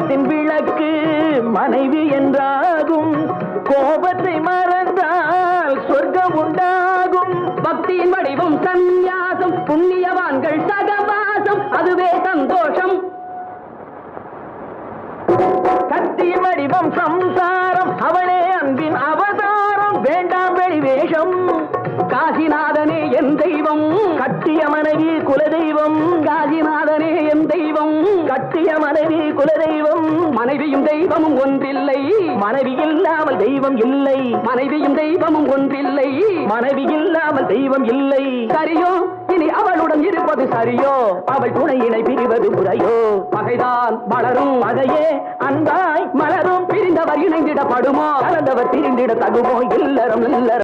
குடும்பத்தின் விளக்கு மனைவி என்றாகும். கோபத்தை மறந்தால் சொர்க்கம் உண்டாகும். பக்தியின் வடிவம் சந்நியாசம், புண்ணியவான்கள் சகவாசம், அதுவே சந்தோஷம். கத்தியின் வடிவம் சம்சாரம், அவளே அன்பின் அவதாரம், வேண்டாம் வெளிவேஷம். காசிநாதனே என் தெய்வம், கட்டிய மனைவி குலதெய்வம். காசிநாதனே என் தெய்வம், கட்டிய மனைவி குலதெய்வம். மனைவியும் தெய்வமும் ஒன்றில்லை, மனைவி இல்லாமல் தெய்வம் இல்லை. மனைவியும் தெய்வமும் ஒன்றில்லை, மனைவி இல்லாமல் தெய்வம் இல்லை. சரியோ இனி அவளுடன் இருப்பது சரியோ, அவள் துணையினை பிரிவது முறையோ. பகைதான் வளரும், அதையே அன்பாய் மலரும். பிரிந்தவர் இணைந்திடப்படுமோ, கலந்தவர் பிரிந்திட தகுமோ. இல்லறம் இல்லறம்